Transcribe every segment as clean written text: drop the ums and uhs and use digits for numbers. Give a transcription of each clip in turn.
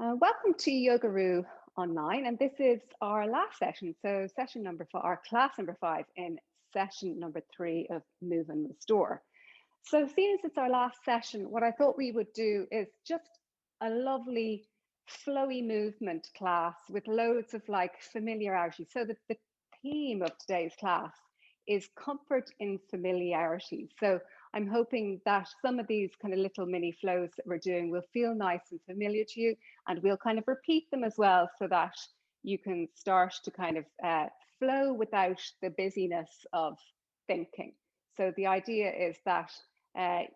Welcome to Yogaroo Online, and this is our last session. So session number 4, our class number 5 in session number 3 of Move and Restore. So seeing as it's our last session, what I thought we would do is just a lovely flowy movement class with loads of like familiarity. So that the theme of today's class is comfort in familiarity. So I'm hoping that some of these kind of little mini flows that we're doing will feel nice and familiar to you, and we'll kind of repeat them as well so that you can start to kind of flow without the busyness of thinking. So the idea is that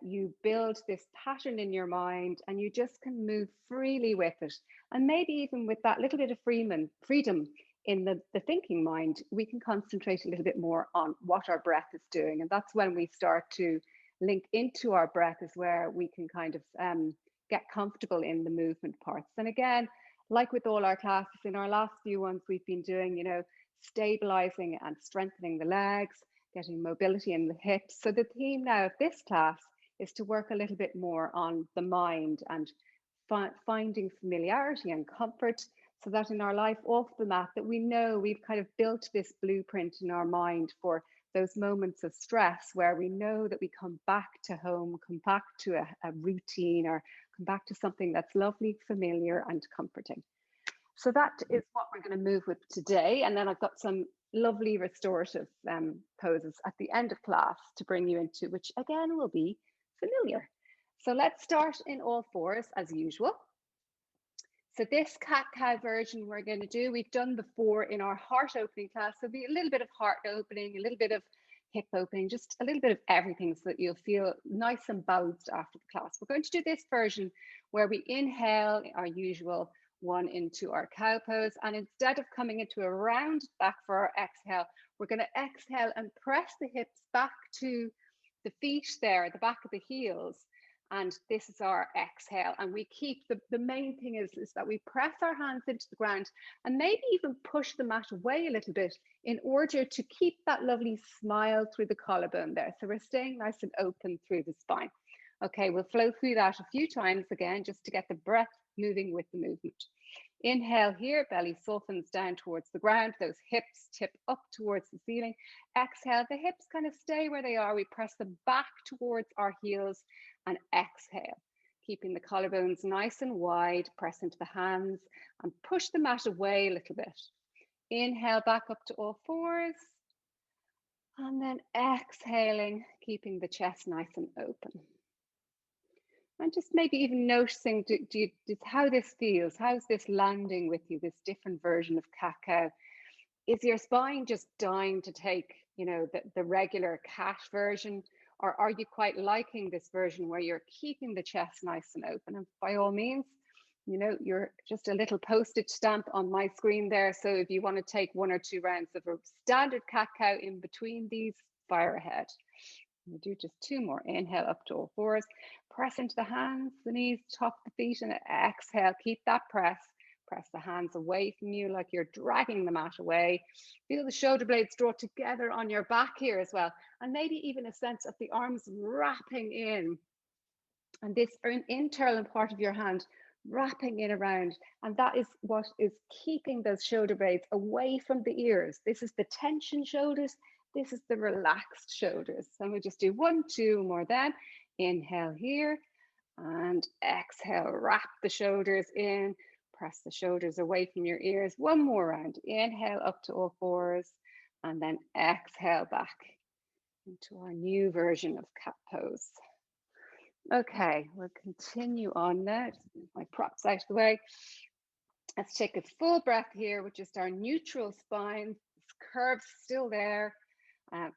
you build this pattern in your mind and you just can move freely with it. And maybe even with that little bit of freedom in the thinking mind, we can concentrate a little bit more on what our breath is doing. And that's when we start to link into our breath, is where we can kind of get comfortable in the movement parts. And again, like with all our classes, in our last few ones, we've been doing, stabilizing and strengthening the legs, getting mobility in the hips. So the theme now of this class is to work a little bit more on the mind and finding familiarity and comfort, so that in our life off the mat, that we know we've kind of built this blueprint in our mind for those moments of stress where we know that we come back to home, come back to a routine, or come back to something that's lovely, familiar and comforting. So that is what we're going to move with today. And then I've got some lovely restorative poses at the end of class to bring you into, which again will be familiar. So let's start in all fours as usual. So this cat-cow version we're going to do, we've done before in our heart opening class. So be a little bit of heart opening, a little bit of hip opening, just a little bit of everything so that you'll feel nice and balanced after the class. We're going to do this version where we inhale our usual one into our cow pose. And instead of coming into a round back for our exhale, we're going to exhale and press the hips back to the feet there, the back of the heels. And this is our exhale. And we keep the main thing is that we press our hands into the ground and maybe even push the mat away a little bit in order to keep that lovely smile through the collarbone there. So we're staying nice and open through the spine. Okay, we'll flow through that a few times again, just to get the breath moving with the movement. Inhale here, belly softens down towards the ground, those hips tip up towards the ceiling. Exhale, the hips kind of stay where they are. We press them back towards our heels and exhale, keeping the collarbones nice and wide. Press into the hands and push the mat away a little bit. Inhale back up to all fours. And then exhaling, keeping the chest nice and open. And just maybe even noticing how this feels. How's this landing with you, this different version of cat-cow? Is your spine just dying to take, the regular cat version? Or are you quite liking this version where you're keeping the chest nice and open? And by all means, you're just a little postage stamp on my screen there. So if you want to take 1 or 2 rounds of a standard cat-cow in between these, fire ahead. We'll do just 2 more. Inhale up to all fours. Press into the hands, the knees, top of the feet, and exhale. Keep that press. Press the hands away from you like you're dragging the mat away. Feel the shoulder blades draw together on your back here as well. And maybe even a sense of the arms wrapping in. And this internal part of your hand wrapping in around. And that is what is keeping those shoulder blades away from the ears. This is the tension shoulders. This is the relaxed shoulders. So we'll just do 1, 2 more then. Inhale here and exhale. Wrap the shoulders in. Press the shoulders away from your ears. 1 more round. Inhale up to all fours and then exhale back into our new version of cat pose. Okay, we'll continue on now. Just move my props out of the way. Let's take a full breath here with just our neutral spine. Curves still there.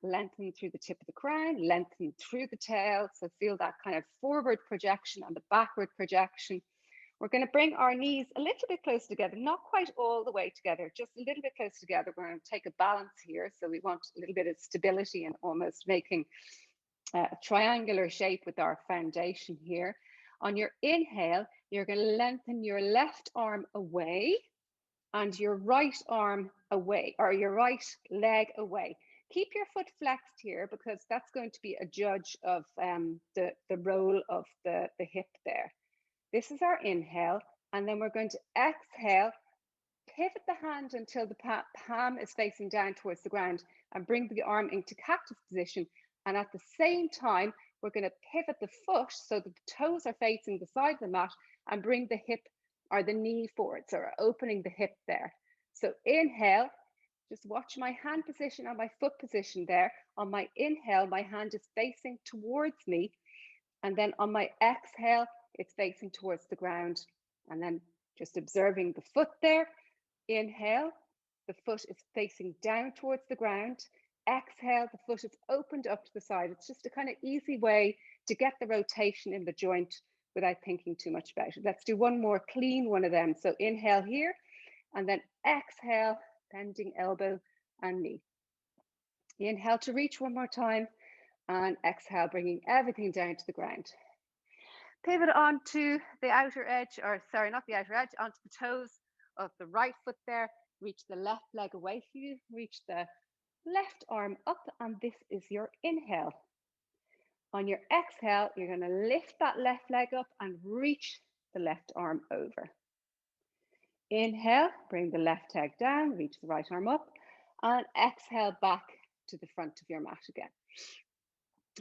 Lengthen through the tip of the crown, lengthen through the tail. So feel that kind of forward projection and the backward projection. We're going to bring our knees a little bit close together, not quite all the way together, just a little bit close together. We're going to take a balance here. So we want a little bit of stability and almost making a triangular shape with our foundation here. On your inhale, you're going to lengthen your left arm away and your right arm away, or your right leg away. Keep your foot flexed here because that's going to be a judge of the roll of the hip there. This is our inhale. And then we're going to exhale, pivot the hand until the palm is facing down towards the ground and bring the arm into cactus position. And at the same time, we're going to pivot the foot so that the toes are facing the side of the mat and bring the hip or the knee forward. So we're opening the hip there. So inhale, just watch my hand position and my foot position there. On my inhale, my hand is facing towards me. And then on my exhale, it's facing towards the ground. And then just observing the foot there. Inhale, the foot is facing down towards the ground. Exhale, the foot is opened up to the side. It's just a kind of easy way to get the rotation in the joint without thinking too much about it. Let's do one more clean one of them. So inhale here, and then exhale, bending elbow and knee. Inhale to reach one more time, and exhale, bringing everything down to the ground. Pivot onto the outer edge, or sorry, not the outer edge, onto the toes of the right foot there. Reach the left leg away from you, reach the left arm up, and this is your inhale. On your exhale, you're going to lift that left leg up and reach the left arm over. Inhale, bring the left leg down, reach the right arm up, and exhale back to the front of your mat again.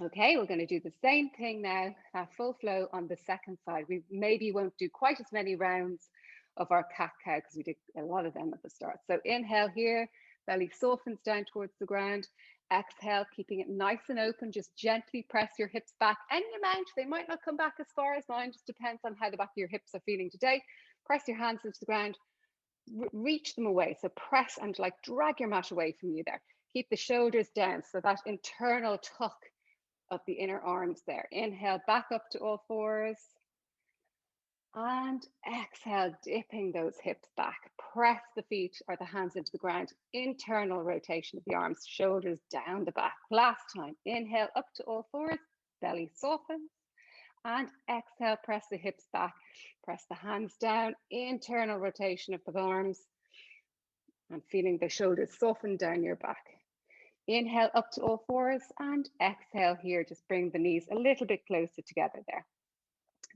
Okay, we're going to do the same thing now, full flow on the second side. We maybe won't do quite as many rounds of our cat-cow because we did a lot of them at the start. So inhale here, belly softens down towards the ground. Exhale, keeping it nice and open, just gently press your hips back any amount. They might not come back as far as mine, just depends on how the back of your hips are feeling today. Press your hands into the ground, reach them away. So press and like drag your mat away from you there. Keep the shoulders down, so that internal tuck of the inner arms there. Inhale, back up to all fours. And exhale, dipping those hips back. Press the feet or the hands into the ground. Internal rotation of the arms, shoulders down the back. Last time, inhale up to all fours, belly softens. And exhale, press the hips back. Press the hands down, internal rotation of the arms. And feeling the shoulders soften down your back. Inhale up to all fours, and exhale here, just bring the knees a little bit closer together there.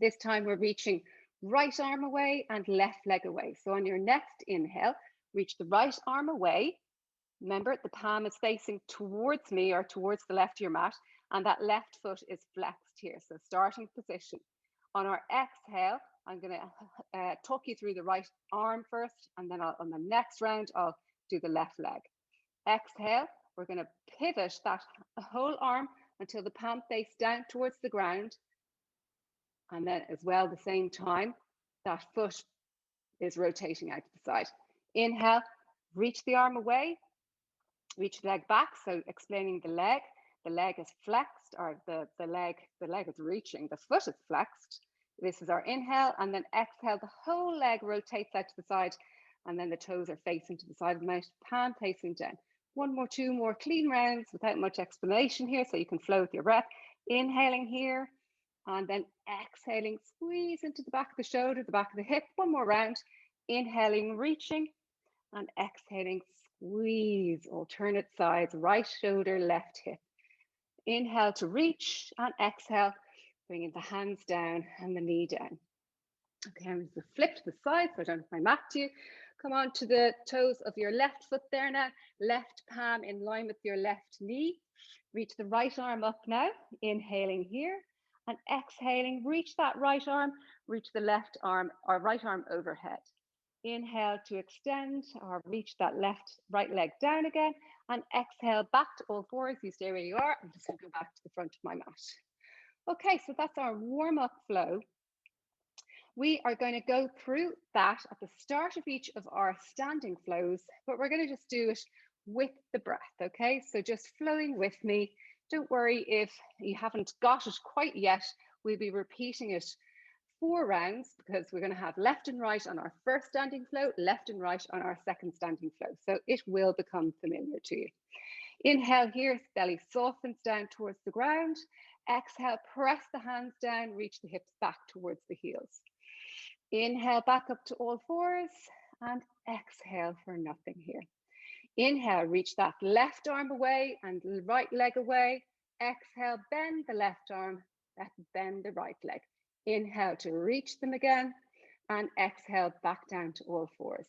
This time we're reaching right arm away and left leg away. So on your next inhale, reach the right arm away. Remember, the palm is facing towards me or towards the left of your mat, and that left foot is flexed here. So starting position. On our exhale, I'm going to talk you through the right arm first, and then on the next round, I'll do the left leg. Exhale. We're going to pivot that whole arm until the palm face down towards the ground. And then as well, the same time, that foot is rotating out to the side. Inhale, reach the arm away, reach the leg back. So explaining the leg is flexed, or the leg is reaching, the foot is flexed. This is our inhale, and then exhale, the whole leg rotates out to the side, and then the toes are facing to the side of the mat, palm facing down. One more, two more clean rounds without much explanation here, so you can flow with your breath. Inhaling here, and then exhaling, squeeze into the back of the shoulder, the back of the hip. One more round. Inhaling, reaching, and exhaling, squeeze. Alternate sides, right shoulder, left hip. Inhale to reach, and exhale, bringing the hands down and the knee down. Okay, I'm going to flip to the side so I don't have my mat to you. Come on to the toes of your left foot there now. Left palm in line with your left knee. Reach the right arm up now. Inhaling here and exhaling. Reach that right arm. Reach the left arm or right arm overhead. Inhale to extend or reach that right leg down again. And exhale back to all fours. You stay where you are. I'm just going to go back to the front of my mat. Okay, so that's our warm-up flow. We are going to go through that at the start of each of our standing flows, but we're going to just do it with the breath, okay? So just flowing with me. Don't worry if you haven't got it quite yet. We'll be repeating it 4 rounds because we're going to have left and right on our first standing flow, left and right on our second standing flow. So it will become familiar to you. Inhale here, belly softens down towards the ground. Exhale, press the hands down, reach the hips back towards the heels. Inhale back up to all fours and exhale for nothing here. Inhale, reach that left arm away and right leg away. Exhale, bend the left arm, bend the right leg. Inhale to reach them again and exhale back down to all fours.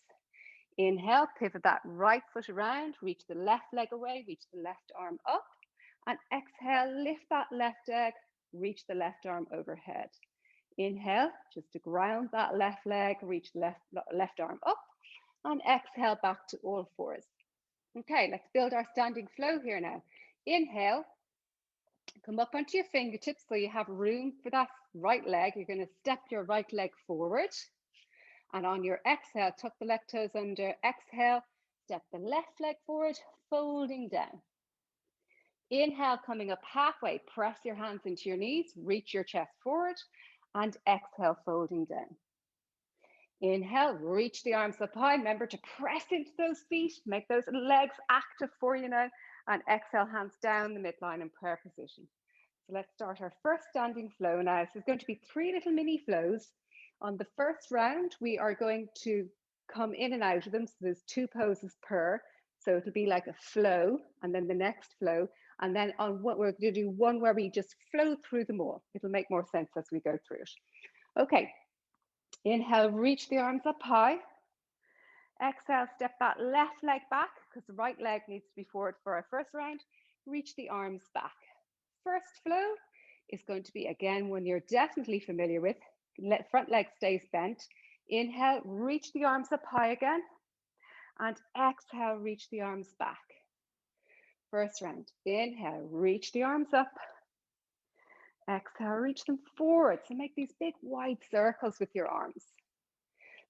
Inhale, pivot that right foot around, reach the left leg away, reach the left arm up, and exhale, lift that left leg, reach the left arm overhead. Inhale, just to ground that left leg, reach the left arm up, and exhale back to all fours. Okay, let's build our standing flow here now. Inhale, come up onto your fingertips so you have room for that right leg. You're going to step your right leg forward. And on your exhale, tuck the left toes under. Exhale, step the left leg forward, folding down. Inhale, coming up halfway, press your hands into your knees, reach your chest forward, and exhale, folding down. Inhale, reach the arms up high. Remember to press into those feet, make those legs active for you now, and exhale, hands down the midline in prayer position. So let's start our first standing flow now. So there's going to be 3 little mini flows. On the first round, we are going to come in and out of them. So there's 2 poses per. So it'll be like a flow, and then the next flow. And then on what we're going to do one where we just flow through them all. It'll make more sense as we go through it. Okay. Inhale, reach the arms up high. Exhale, step that left leg back because the right leg needs to be forward for our first round. Reach the arms back. First flow is going to be, again, one you're definitely familiar with. Front leg stays bent. Inhale, reach the arms up high again. And exhale, reach the arms back. First round. Inhale, reach the arms up. Exhale, reach them forward. So make these big wide circles with your arms.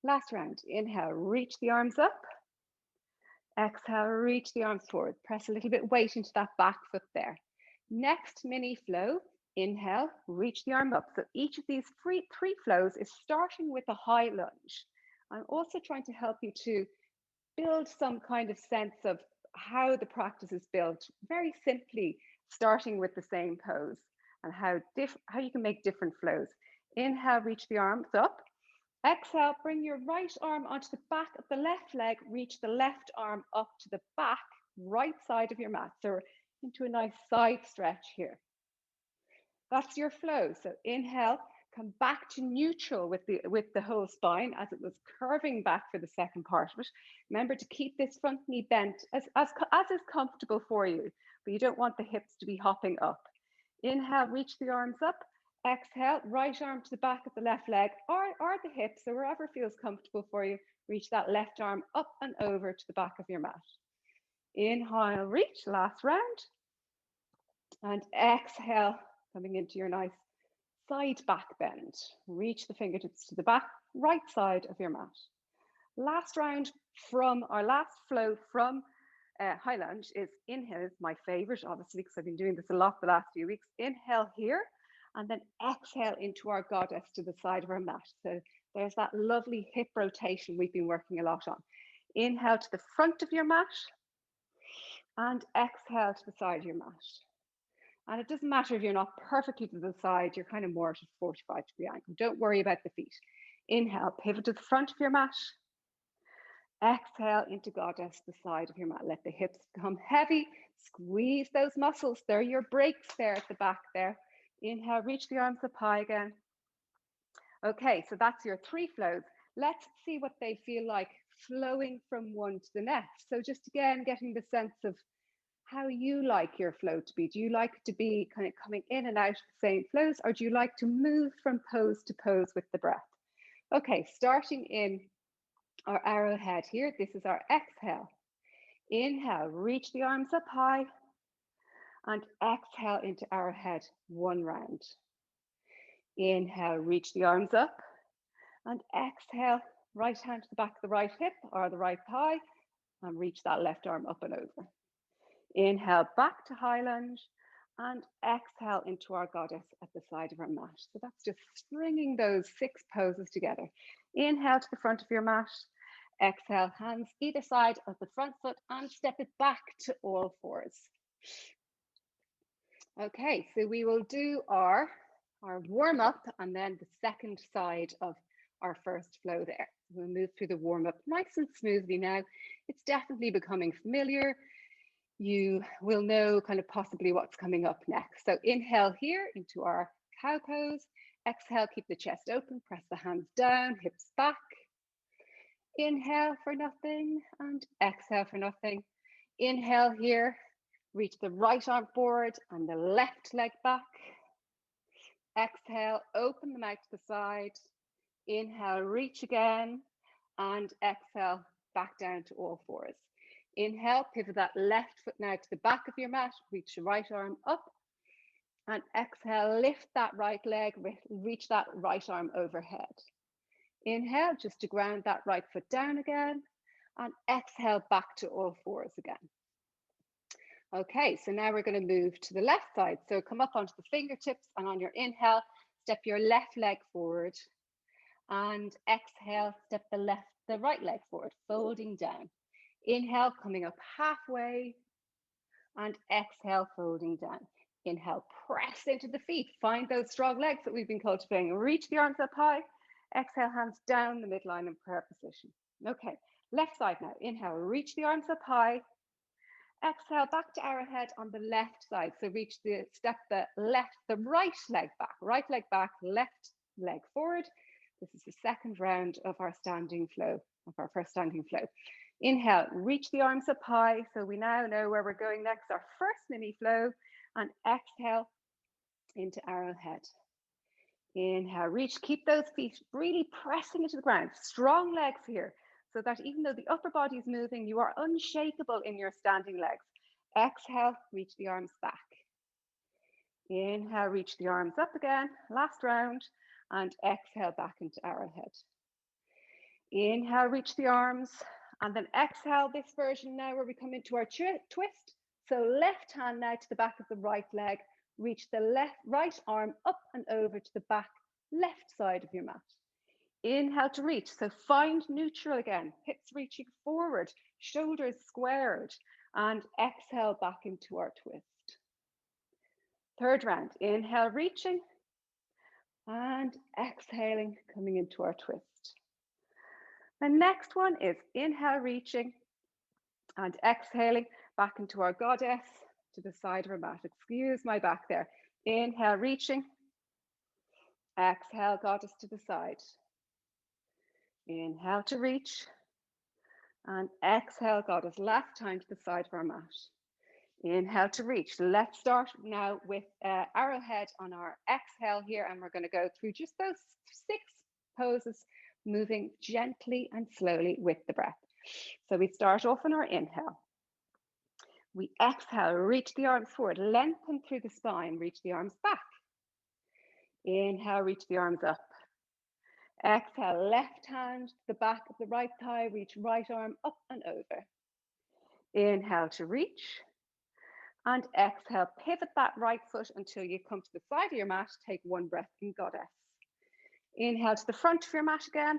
Last round. Inhale, reach the arms up. Exhale, reach the arms forward. Press a little bit weight into that back foot there. Next mini flow. Inhale, reach the arm up. So each of these three flows is starting with a high lunge. I'm also trying to help you to build some kind of sense of how the practice is built, very simply starting with the same pose and how you can make different flows. Inhale, reach the arms up. Exhale, bring your right arm onto the back of the left leg, reach the left arm up to the back right side of your mat. So we're into a nice side stretch here. That's your flow. So inhale, come back to neutral with the whole spine as it was curving back for the second part of it. Remember to keep this front knee bent as is comfortable for you, but you don't want the hips to be hopping up. Inhale, reach the arms up. Exhale, right arm to the back of the left leg or the hips, so wherever feels comfortable for you, reach that left arm up and over to the back of your mat. Inhale, reach, last round. And exhale, coming into your nice side back bend. Reach the fingertips to the back, right side of your mat. Last round from our last flow from high lunge is inhale, is my favorite, obviously, because I've been doing this a lot the last few weeks. Inhale here, and then exhale into our goddess to the side of our mat. So there's that lovely hip rotation we've been working a lot on. Inhale to the front of your mat, and exhale to the side of your mat. And it doesn't matter if you're not perfectly to the side, you're kind of more at a 45-degree angle. Don't worry about the feet. Inhale, pivot to the front of your mat. Exhale into goddess, the side of your mat. Let the hips become heavy. Squeeze those muscles. They're your brakes there at the back there. Inhale, reach the arms up high again. Okay, so that's your 3 flows. Let's see what they feel like flowing from one to the next. So just again, getting the sense of how you like your flow to be. Do you like to be kind of coming in and out of the same flows, or do you like to move from pose to pose with the breath? Okay, starting in our arrowhead here, this is our exhale. Inhale, reach the arms up high, and exhale into arrowhead, 1 round. Inhale, reach the arms up, and exhale, right hand to the back of the right hip or the right thigh, and reach that left arm up and over. Inhale, back to high lunge, and exhale into our goddess at the side of our mat. So that's just stringing those 6 poses together. Inhale to the front of your mat. Exhale, hands either side of the front foot and step it back to all fours. Okay, so we will do our warm up and then the second side of our first flow there. We'll move through the warm up nice and smoothly now. It's definitely becoming familiar. You will know kind of possibly what's coming up next. So inhale here into our cow pose. Exhale, keep the chest open, press the hands down, hips back. Inhale for nothing and exhale for nothing. Inhale here, reach the right arm forward and the left leg back. Exhale, open the mouth to the side. Inhale, reach again, and exhale, back down to all fours. Inhale, pivot that left foot now to the back of your mat, reach the right arm up, and exhale, lift that right leg, reach that right arm overhead. Inhale, just to ground that right foot down again, and exhale, back to all fours again. Okay, so now we're going to move to the left side. So come up onto the fingertips, and on your inhale, step your left leg forward, and exhale, step the right leg forward, folding down. Inhale, coming up halfway, and exhale, folding down. Inhale, press into the feet. Find those strong legs that we've been cultivating. Reach the arms up high. Exhale, hands down the midline in prayer position. Okay, left side now. Inhale, reach the arms up high. Exhale, back to arrowhead on the left side. So step the right leg back, left leg forward. This is the second round of our standing flow, of our first standing flow. Inhale, reach the arms up high. So we now know where we're going next, our first mini flow. And exhale into arrowhead. Inhale, reach, keep those feet really pressing into the ground. Strong legs here, so that even though the upper body is moving, you are unshakable in your standing legs. Exhale, reach the arms back. Inhale, reach the arms up again, last round, and exhale back into arrowhead. Inhale, reach the arms, and then exhale this version now where we come into our twist. So left hand now to the back of the right leg, reach the right arm up and over to the back left side of your mat. Inhale to reach, so find neutral again, hips reaching forward, shoulders squared, and exhale back into our twist. Third round, inhale reaching, and exhaling, coming into our twist. The next one is inhale reaching, and exhaling back into our goddess to the side of our mat. Excuse my back there. Inhale, reaching. Exhale, goddess to the side. Inhale to reach. And exhale, goddess, left hand to the side of our mat. Inhale to reach. Let's start now with arrowhead on our exhale here. And we're going to go through just those 6 poses, moving gently and slowly with the breath. So we start off on our inhale. We exhale, reach the arms forward, lengthen through the spine, reach the arms back. Inhale, reach the arms up. Exhale, left hand to the back of the right thigh, reach right arm up and over. Inhale to reach. And exhale, pivot that right foot until you come to the side of your mat. Take one breath in goddess. Inhale to the front of your mat again.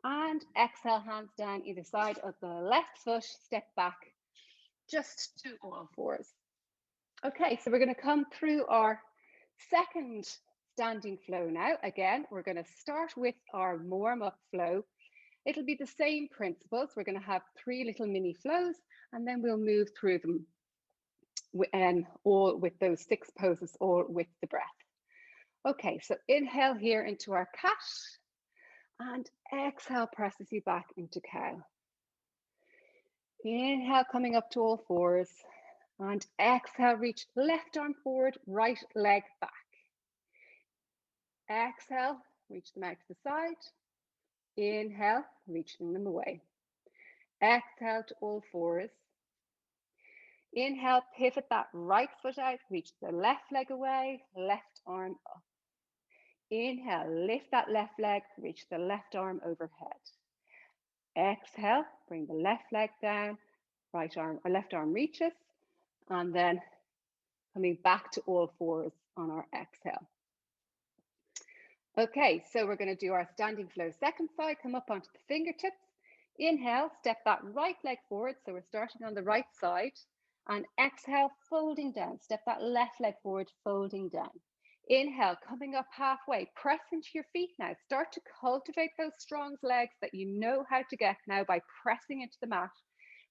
And exhale, hands down either side of the left foot, step back just to all fours. Okay, so we're going to come through our second standing flow now. Again, we're going to start with our warm-up flow. It'll be the same principles. We're going to have 3 little mini flows, and then we'll move through them all with those 6 poses, all with the breath. Okay, so inhale here into our cat, and exhale presses you back into cow. Inhale, coming up to all fours, and exhale, reach left arm forward, right leg back. Exhale, reach them out to the side. Inhale, reaching them away. Exhale to all fours. Inhale, pivot that right foot out, reach the left leg away, left arm up. Inhale, lift that left leg, reach the left arm overhead. Exhale, bring the left leg down, right arm or left arm reaches, and then coming back to all fours on our exhale. Okay, so we're going to do our standing flow second side. Come up onto the fingertips. Inhale, step that right leg forward. So we're starting on the right side. And exhale, folding down. Step that left leg forward, folding down. Inhale, coming up halfway. Press into your feet now. Start to cultivate those strong legs that you know how to get now by pressing into the mat.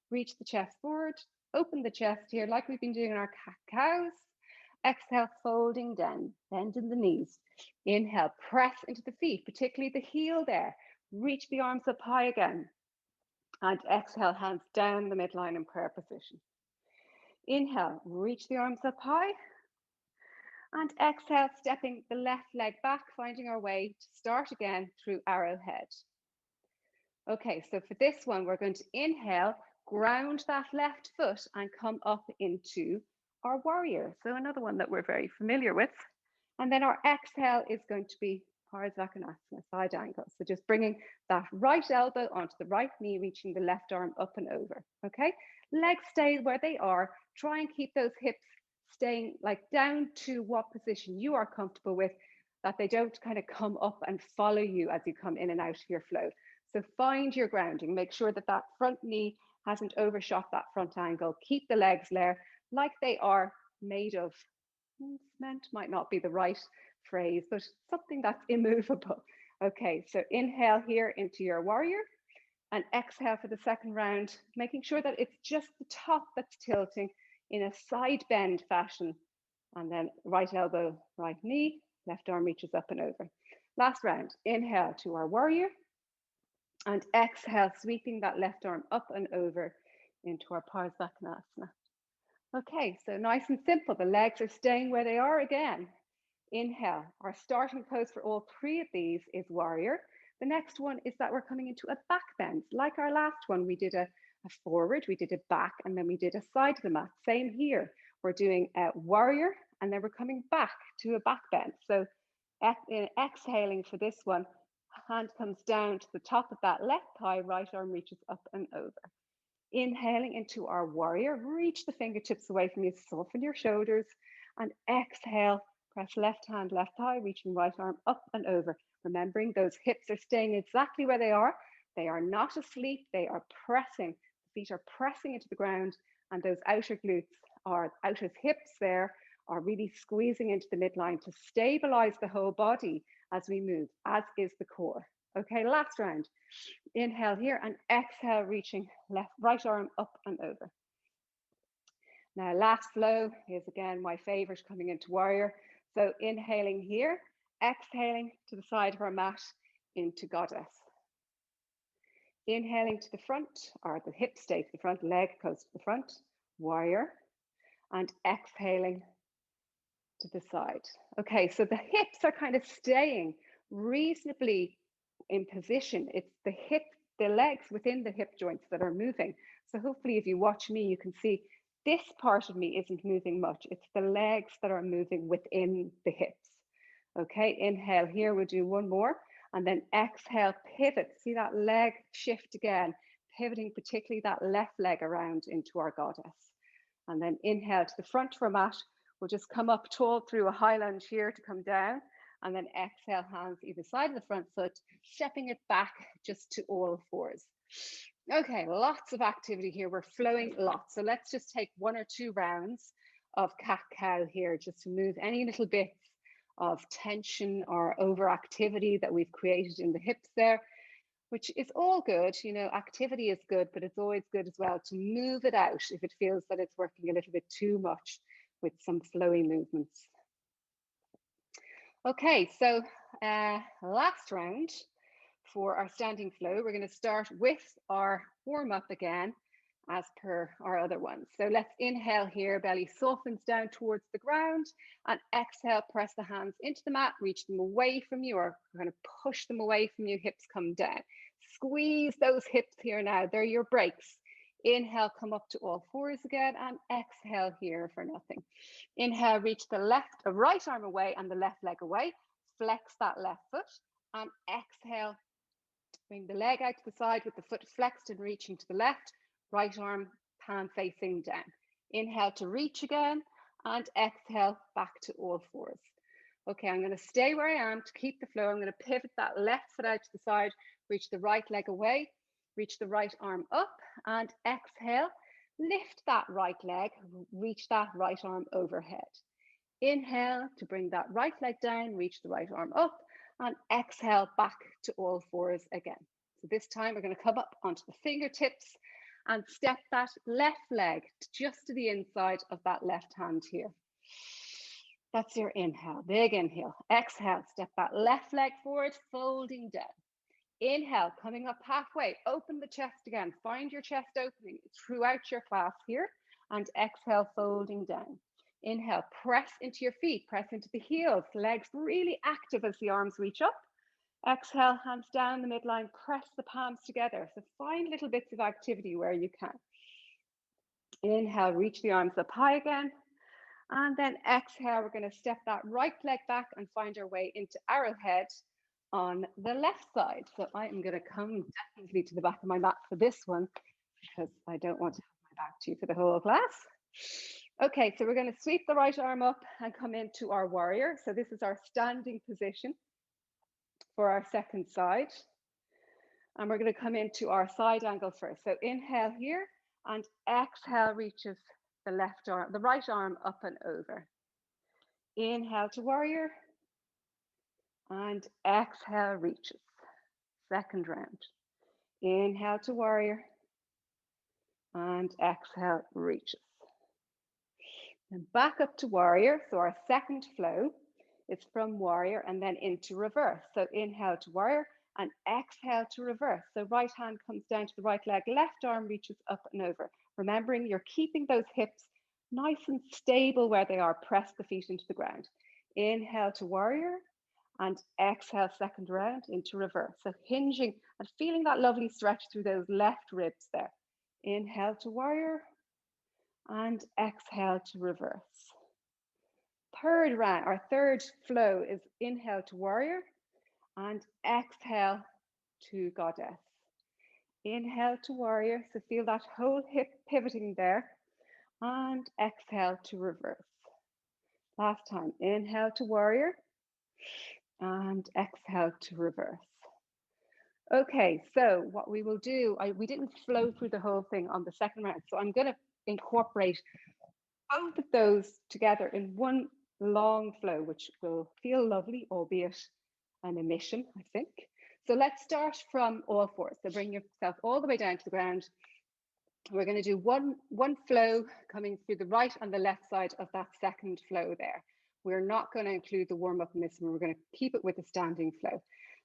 Reach the chest forward. Open the chest here like we've been doing in our cat-cows. Exhale, folding down, bending the knees. Inhale, press into the feet, particularly the heel there. Reach the arms up high again. And exhale, hands down the midline in prayer position. Inhale, reach the arms up high. And exhale, stepping the left leg back, finding our way to start again through arrowhead. Okay, so for this one, we're going to inhale, ground that left foot and come up into our warrior. So another one that we're very familiar with. And then our exhale is going to be Parsvakonasana, side angle. So just bringing that right elbow onto the right knee, reaching the left arm up and over. Okay, legs stay where they are. Try and keep those hips staying like down to what position you are comfortable with, that they don't kind of come up and follow you as you come in and out of your flow. So find your grounding. Make sure that that front knee hasn't overshot that front angle. Keep the legs there like they are made of. Cement might not be the right phrase, but something that's immovable. Okay, so inhale here into your warrior and exhale for the second round, making sure that it's just the top that's tilting in a side bend fashion. And then right elbow, right knee, left arm reaches up and over. Last round, inhale to our warrior and exhale, sweeping that left arm up and over into our Parsvakonasana. Okay, so nice and simple. The legs are staying where they are again. Inhale. Our starting pose for all three of these is warrior. The next one is that we're coming into a back bend. Like our last one, we did a forward, we did a back, and then we did a side of the mat. Same here. We're doing a warrior, and then we're coming back to a back bend. So exhaling for this one, hand comes down to the top of that left thigh, right arm reaches up and over. Inhaling into our warrior, reach the fingertips away from you, soften your shoulders, and exhale, press left hand, left thigh, reaching right arm up and over. Remembering those hips are staying exactly where they are. They are not asleep, they are pressing. The feet are pressing into the ground, and those outer glutes, or outer hips there, are really squeezing into the midline to stabilize the whole body as we move, as is the core. Okay, last round. Inhale here and exhale, reaching right arm up and over. Now, last flow is again my favorite, coming into warrior. So inhaling here, exhaling to the side of our mat into goddess. Inhaling to the front, or the hips stay to the front, leg goes to the front, warrior, and exhaling to the side. Okay, so the hips are kind of staying reasonably in position. It's the legs within the hip joints that are moving. So hopefully if you watch me, you can see this part of me isn't moving much. It's the legs that are moving within the hips. Okay, inhale here, we'll do one more. And then exhale, pivot. See that leg shift again, pivoting particularly that left leg around into our goddess. And then inhale to the front of our mat. We'll just come up tall through a high lunge here to come down. And then exhale, hands either side of the front foot, stepping it back just to all fours. Okay, lots of activity here. We're flowing lots. So let's just take 1 or 2 rounds of cat-cow here, just to move any little bits of tension or overactivity that we've created in the hips there, which is all good. You know, activity is good, but it's always good as well to move it out if it feels that it's working a little bit too much with some flowy movements. Okay, so last round for our standing flow, we're going to start with our warm up again as per our other ones. So let's inhale here, belly softens down towards the ground, and exhale, press the hands into the mat, reach them away from you, or kind of push them away from you, hips come down. Squeeze those hips here now, they're your brakes. Inhale, come up to all fours again, and exhale here for nothing. Inhale, reach the right arm away and the left leg away. Flex that left foot, and exhale, bring the leg out to the side with the foot flexed and reaching to the left, right arm palm facing down. Inhale to reach again, and exhale back to all fours. Okay, I'm going to stay where I am to keep the flow. I'm going to pivot that left foot out to the side, reach the right leg away, reach the right arm up, and exhale, lift that right leg, reach that right arm overhead. Inhale to bring that right leg down, reach the right arm up, and exhale back to all fours again. So this time we're going to come up onto the fingertips and step that left leg just to the inside of that left hand here. That's your inhale, big inhale. Exhale, step that left leg forward, folding down. Inhale, coming up halfway, open the chest again. Find your chest opening throughout your class here. And exhale, folding down. Inhale, press into your feet, press into the heels, legs really active as the arms reach up. Exhale, hands down the midline, press the palms together. So find little bits of activity where you can. Inhale, reach the arms up high again. And then exhale, we're going to step that right leg back and find our way into arrowhead on the left side. So I am going to come definitely to the back of my mat for this one because I don't want to have my back to you for the whole class. Okay, so we're going to sweep the right arm up and come into our warrior. So this is our standing position for our second side. And we're going to come into our side angle first. So inhale here and exhale reaches the left arm, the right arm up and over. Inhale to warrior and exhale reaches. Second round. Inhale to warrior and exhale reaches. And back up to warrior. So our second flow is from warrior and then into reverse. So inhale to warrior and exhale to reverse. So right hand comes down to the right leg, left arm reaches up and over. Remembering you're keeping those hips nice and stable where they are. Press the feet into the ground. Inhale to warrior and exhale second round into reverse. So hinging and feeling that lovely stretch through those left ribs there. Inhale to warrior and exhale to reverse. Third round, our third flow is inhale to warrior and exhale to goddess. Inhale to warrior, so feel that whole hip pivoting there, and exhale to reverse. Last time, inhale to warrior and exhale to reverse. Okay, so what we will do, we didn't flow through the whole thing on the second round, so I'm going to incorporate both of those together in one long flow, which will feel lovely, albeit an emission, I think. So let's start from all fours. So bring yourself all the way down to the ground. We're going to do one flow coming through the right and the left side of that second flow there. We're not going to include the warm up in this one. We're going to keep it with a standing flow.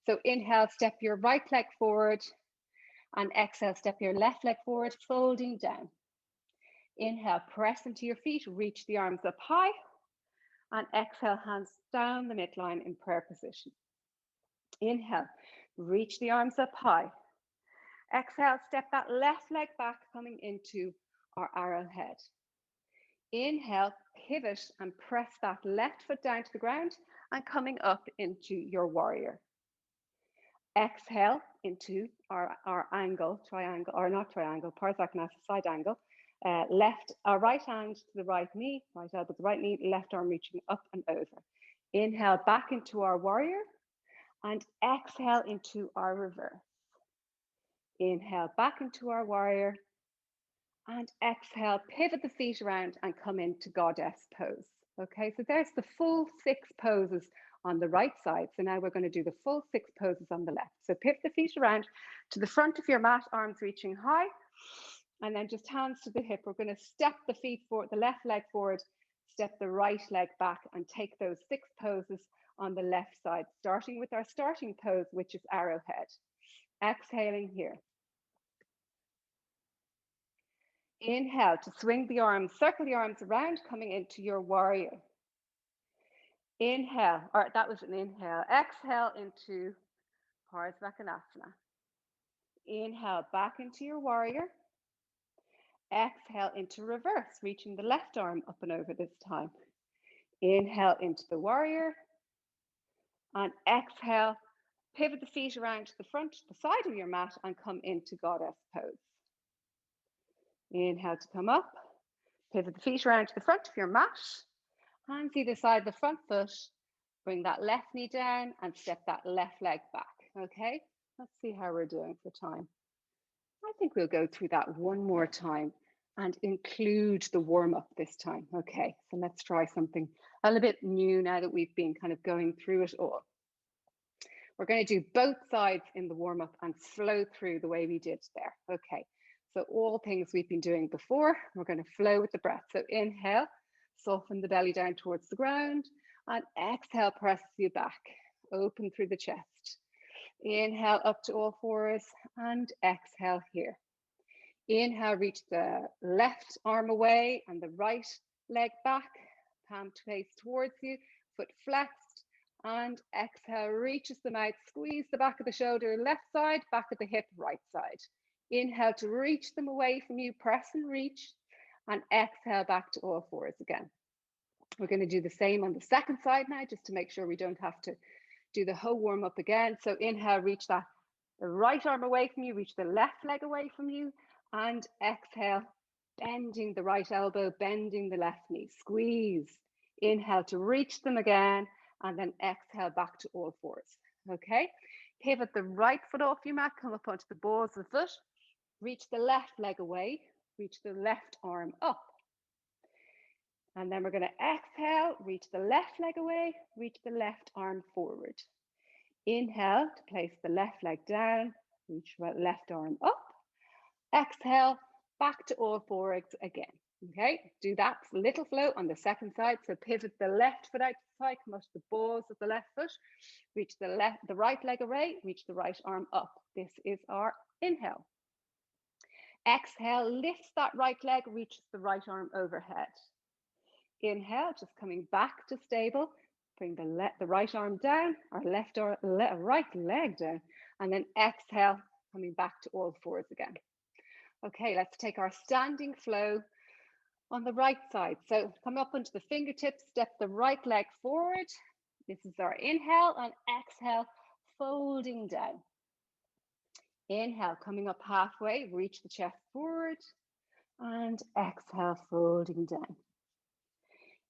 So inhale, step your right leg forward, and exhale, step your left leg forward, folding down. Inhale, press into your feet, reach the arms up high, and exhale, hands down the midline in prayer position. Inhale, reach the arms up high. Exhale, step that left leg back, coming into our arrowhead. Inhale, pivot and press that left foot down to the ground and coming up into your warrior. Exhale into our angle, triangle, or not triangle, Parsvakonasana side angle. Right hand to the right knee, right elbow to the right knee, left arm reaching up and over. Inhale back into our warrior and exhale into our reverse. Inhale back into our warrior and exhale, pivot the feet around and come into goddess pose. Okay, so there's the full 6 poses on the right side. So now we're going to do the full 6 poses on the left. So pivot the feet around to the front of your mat, arms reaching high, and then just hands to the hip. We're going to step the feet forward, the left leg forward, step the right leg back, and take those 6 poses on the left side, starting with our starting pose, which is arrowhead. Exhaling here. Inhale to swing the arms, circle the arms around, coming into your warrior. Inhale, or that was an inhale. Exhale into Parsvakonasana. Inhale back into your warrior. Exhale into reverse, reaching the left arm up and over this time. Inhale into the warrior. And exhale, pivot the feet around to the front, the side of your mat, and come into goddess pose. Inhale to come up. Pivot the feet around to the front of your mat. Hands either side of the front foot. Bring that left knee down and step that left leg back. Okay, let's see how we're doing for time. I think we'll go through that one more time and include the warm up this time. Okay, so let's try something a little bit new now that we've been kind of going through it all. We're going to do both sides in the warm up and flow through the way we did there. Okay, so all things we've been doing before, we're going to flow with the breath. So inhale, Soften the belly down towards the ground. And exhale, press you back. Open through the chest. Inhale up to all fours and exhale here. Inhale, reach the left arm away and the right leg back. Palm face towards you, foot flexed. And exhale, reaches them out. Squeeze the back of the shoulder, left side, back of the hip, right side. Inhale to reach them away from you, press and reach. And exhale back to all fours again. We're going to do the same on the second side now, just to make sure we don't have to do the whole warm up again. So inhale, reach the right arm away from you, reach the left leg away from you. And exhale, bending the right elbow, bending the left knee. Squeeze. Inhale to reach them again. And then exhale back to all fours. Okay. Pivot the right foot off your mat. Come up onto the balls of the foot. Reach the left leg away. Reach the left arm up. And then we're going to exhale. Reach the left leg away. Reach the left arm forward. Inhale to place the left leg down. Reach the left arm up. Exhale, back to all fours again. Okay, do that little flow on the second side. So pivot the left foot out to the side, come up to the balls of the left foot, reach the right leg away, reach the right arm up. This is our inhale. Exhale, lift that right leg, reaches the right arm overhead. Inhale, just coming back to stable. Bring the right arm down, our right leg down, and then exhale, coming back to all fours again. Okay, let's take our standing flow on the right side. So come up onto the fingertips, step the right leg forward. This is our inhale, and exhale, folding down. Inhale, coming up halfway, reach the chest forward, and exhale, folding down.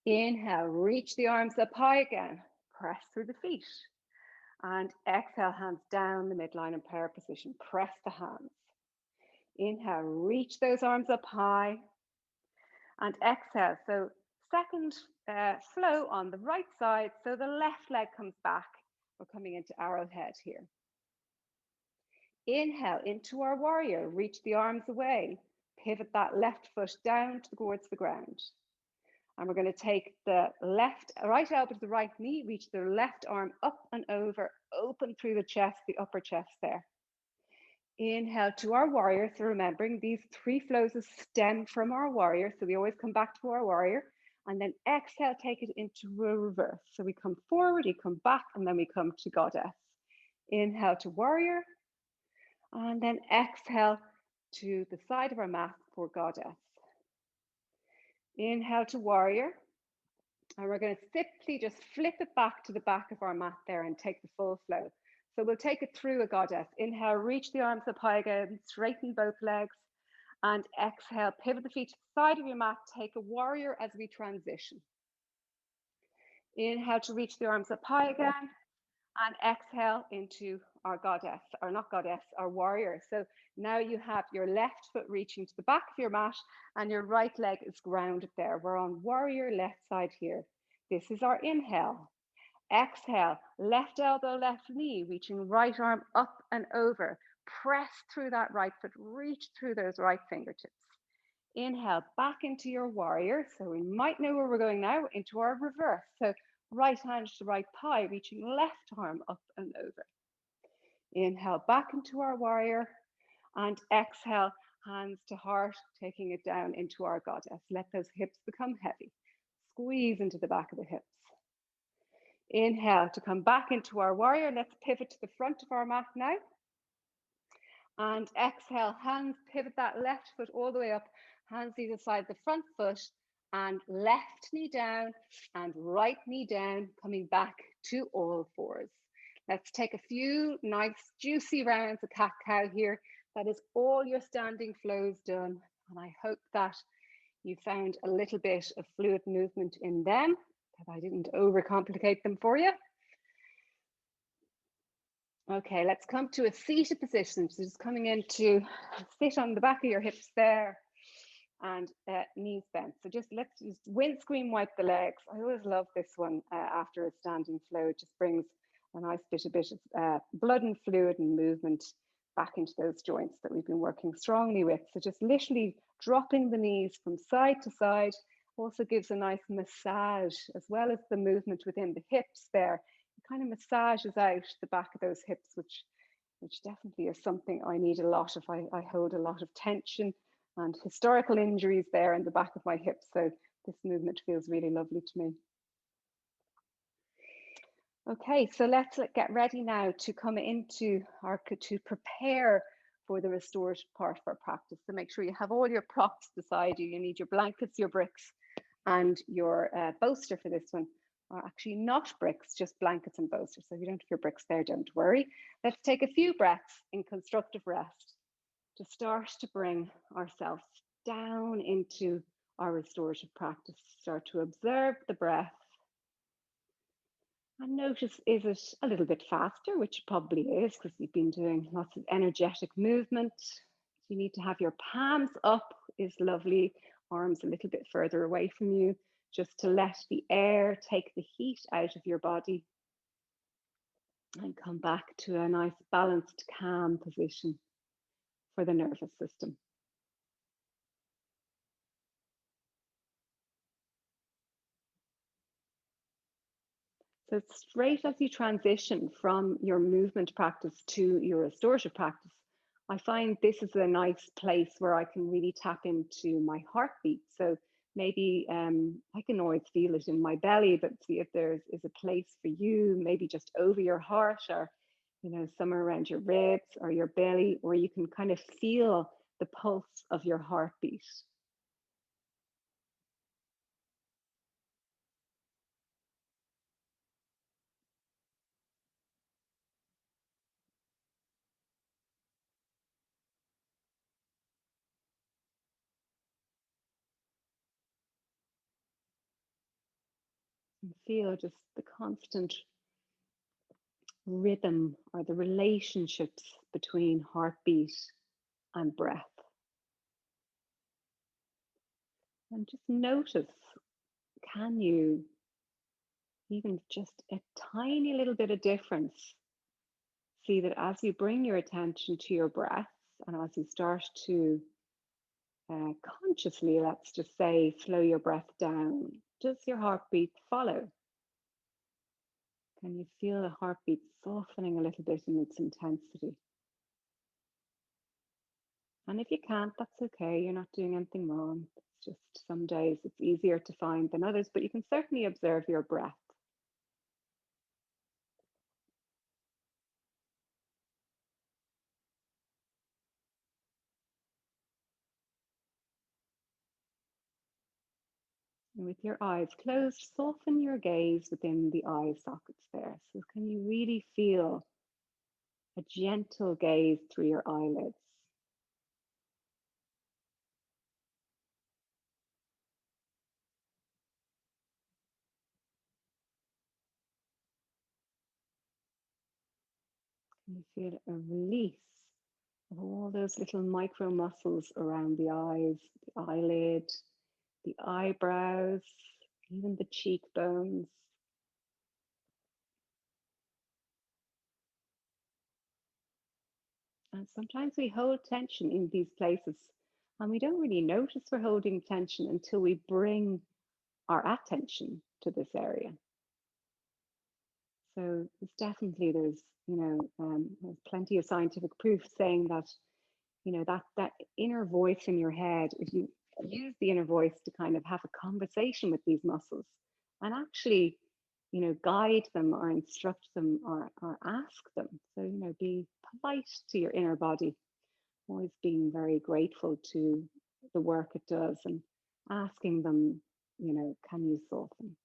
Inhale, reach the arms up high again, press through the feet. And exhale, hands down the midline in prayer position, press the hands. Inhale, reach those arms up high. And exhale, so second flow on the right side, so the left leg comes back. We're coming into arrowhead here. Inhale into our warrior, reach the arms away, pivot that left foot down towards the ground. And we're going to take the right elbow to the right knee, reach the left arm up and over, open through the chest, the upper chest there. Inhale to our warrior. So remembering these three flows stem from our warrior. So we always come back to our warrior. And then exhale, take it into reverse. So we come forward, we come back, and then we come to goddess. Inhale to warrior. And then exhale to the side of our mat for goddess. Inhale to warrior. And we're going to simply just flip it back to the back of our mat there and take the full flow. So we'll take it through a goddess. Inhale, reach the arms up high again, straighten both legs. And exhale, pivot the feet to the side of your mat, take a warrior as we transition. Inhale to reach the arms up high again. And exhale into our goddess, or not goddess, our warrior. So now you have your left foot reaching to the back of your mat and your right leg is grounded there. We're on warrior left side here. This is our inhale. Exhale, left elbow, left knee, reaching right arm up and over. Press through that right foot, reach through those right fingertips. Inhale, back into your warrior. So we might know where we're going now, into our reverse. So right hand to right thigh, reaching left arm up and over. Inhale, back into our warrior. And exhale, hands to heart, taking it down into our goddess. Let those hips become heavy. Squeeze into the back of the hips. Inhale to come back into our warrior. Let's pivot to the front of our mat now. And exhale, hands, pivot that left foot all the way up. Hands either side the front foot and left knee down and right knee down, coming back to all fours. Let's take a few nice juicy rounds of cat-cow here. That is all your standing flows done. And I hope that you found a little bit of fluid movement in them, that I didn't overcomplicate them for you. Okay, let's come to a seated position. So just coming in to sit on the back of your hips there and knees bent. So let's just windscreen wipe the legs. I always love this one after a standing flow. It just brings a nice bit of blood and fluid and movement back into those joints that we've been working strongly with. So just literally dropping the knees from side to side Also gives a nice massage, as well as the movement within the hips there. It kind of massages out the back of those hips, which definitely is something I need a lot of. I hold a lot of tension and historical injuries there in the back of my hips. So this movement feels really lovely to me. Okay, so let's get ready now to come into to prepare for the restorative part of our practice. So make sure you have all your props beside you. You need your blankets, your bricks, and your bolster for this one. Or actually not bricks, just blankets and bolster. So if you don't have your bricks there, don't worry. Let's take a few breaths in constructive rest to start to bring ourselves down into our restorative practice. Start to observe the breath. And notice, is it a little bit faster, which it probably is because you've been doing lots of energetic movement. You need to have your palms up is lovely, arms a little bit further away from you, just to let the air take the heat out of your body and come back to a nice balanced, calm position for the nervous system. So straight as you transition from your movement practice to your restorative practice, I find this is a nice place where I can really tap into my heartbeat. So maybe I can always feel it in my belly, but see if there is a place for you, maybe just over your heart or, somewhere around your ribs or your belly, where you can kind of feel the pulse of your heartbeat. And feel just the constant rhythm or the relationships between heartbeat and breath. And just notice, can you, even just a tiny little bit of difference, see that as you bring your attention to your breath and as you start to consciously, let's just say, slow your breath down, does your heartbeat follow? Can you feel the heartbeat softening a little bit in its intensity? And if you can't, that's okay. You're not doing anything wrong. It's just some days it's easier to find than others, but you can certainly observe your breath. And with your eyes closed, soften your gaze within the eye sockets there. So can you really feel a gentle gaze through your eyelids? Can you feel a release of all those little micro muscles around the eyes, the eyelid, the eyebrows, even the cheekbones? And sometimes we hold tension in these places and we don't really notice we're holding tension until we bring our attention to this area. So it's definitely, there's plenty of scientific proof saying that, that inner voice in your head, if you use the inner voice to kind of have a conversation with these muscles and actually, guide them or instruct them or ask them. So, be polite to your inner body, always being very grateful to the work it does and asking them, can you soften?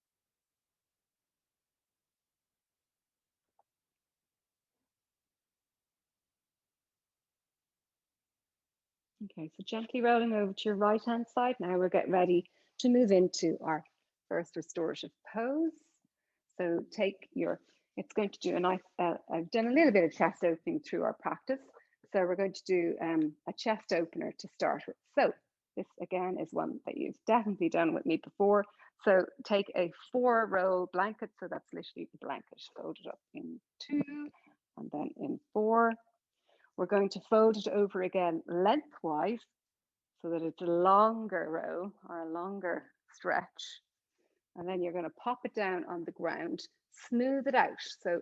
Okay, so gently rolling over to your right hand side. Now we're getting ready to move into our first restorative pose. So it's going to do a nice, I've done a little bit of chest opening through our practice. So we're going to do a chest opener to start with. So this again is one that you've definitely done with me before. So take a 4-roll blanket. So that's literally the blanket folded up in 2 and then in 4. We're going to fold it over again lengthwise so that it's a longer row or a longer stretch. And then you're going to pop it down on the ground, smooth it out. So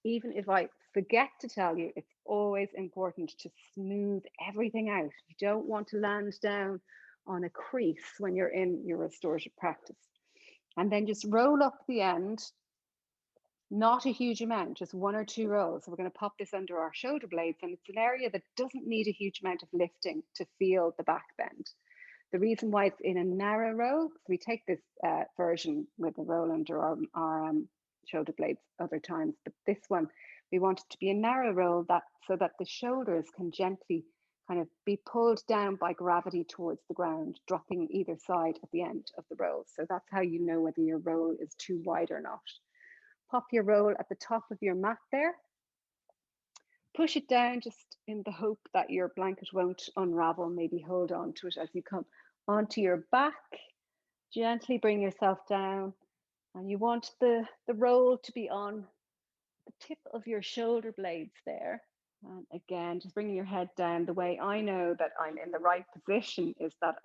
even if I forget to tell you, it's always important to smooth everything out. You don't want to land down on a crease when you're in your restorative practice. And then just roll up the end, not a huge amount, just 1 or 2 rolls. So we're going to pop this under our shoulder blades, and it's an area that doesn't need a huge amount of lifting to feel the back bend. The reason why it's in a narrow roll, we take this version with a roll under our shoulder blades other times, but this one, we want it to be a narrow roll so that the shoulders can gently kind of be pulled down by gravity towards the ground, dropping either side at the end of the roll. So that's how you know whether your roll is too wide or not. Pop your roll at the top of your mat there. Push it down just in the hope that your blanket won't unravel. Maybe hold on to it as you come onto your back. Gently bring yourself down. And you want the roll to be on the tip of your shoulder blades there. And again, just bringing your head down. The way I know that I'm in the right position is that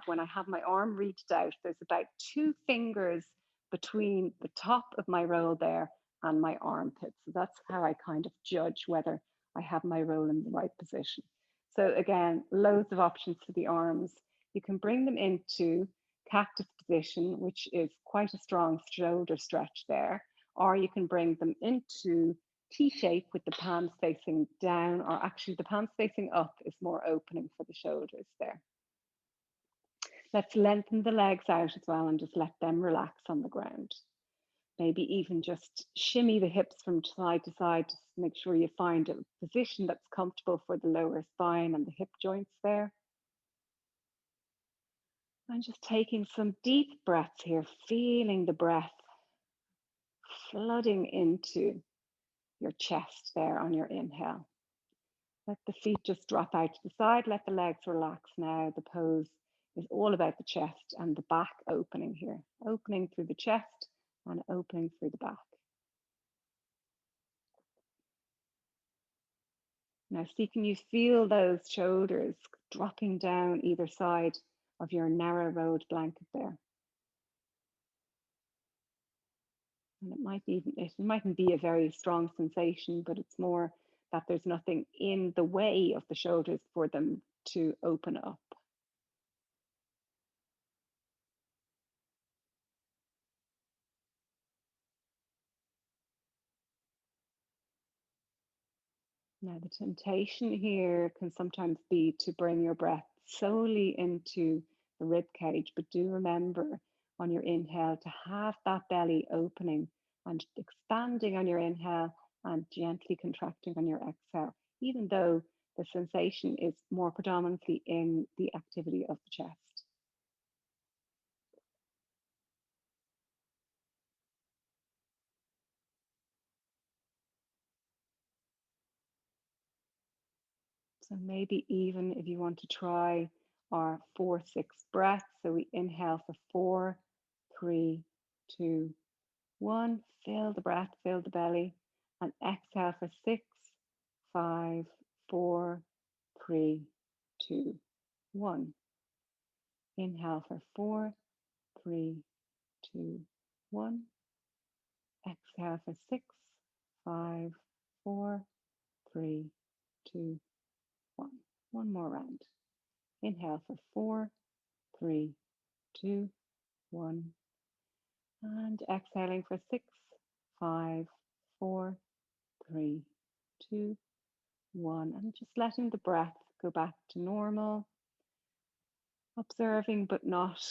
when I have my arm reached out, there's about 2 fingers between the top of my roll there and my armpit. So that's how I kind of judge whether I have my roll in the right position. So again, loads of options for the arms. You can bring them into cactus position, which is quite a strong shoulder stretch there, or you can bring them into T shape with the palms facing down, or actually the palms facing up is more opening for the shoulders there. Let's lengthen the legs out as well and just let them relax on the ground. Maybe even just shimmy the hips from side to side to make sure you find a position that's comfortable for the lower spine and the hip joints there. And just taking some deep breaths here, feeling the breath flooding into your chest there on your inhale. Let the feet just drop out to the side. Let the legs relax now. The pose is all about the chest and the back opening here. Opening through the chest and opening through the back. Now see, can you feel those shoulders dropping down either side of your narrow rolled blanket there? And it mightn't be a very strong sensation, but it's more that there's nothing in the way of the shoulders for them to open up. Now, the temptation here can sometimes be to bring your breath solely into the rib cage, but do remember on your inhale to have that belly opening and expanding on your inhale and gently contracting on your exhale, even though the sensation is more predominantly in the activity of the chest. So maybe even if you want to try our 4-6 breaths. So we inhale for 4, 3, 2, 1. Fill the breath, fill the belly, and exhale for 6, 5, 4, 3, 2, 1. Inhale for 4, 3, 2, 1. Exhale for 6, 5, 4, 3, 2, 1. One more round. Inhale for 4, 3, 2, 1. And exhaling for 6, 5, 4, 3, 2, 1. And just letting the breath go back to normal. Observing but not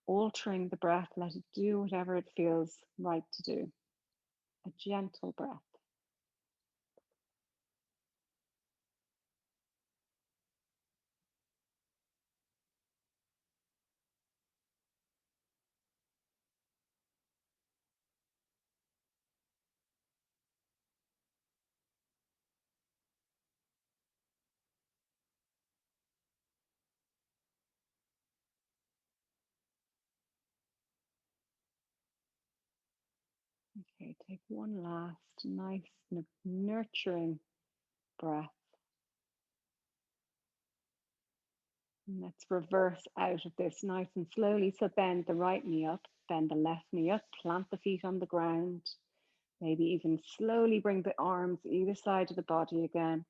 altering the breath. Let it do whatever it feels right to do. A gentle breath. Okay, take one last nice nurturing breath. And let's reverse out of this nice and slowly. So bend the right knee up, bend the left knee up, plant the feet on the ground. Maybe even slowly bring the arms either side of the body again.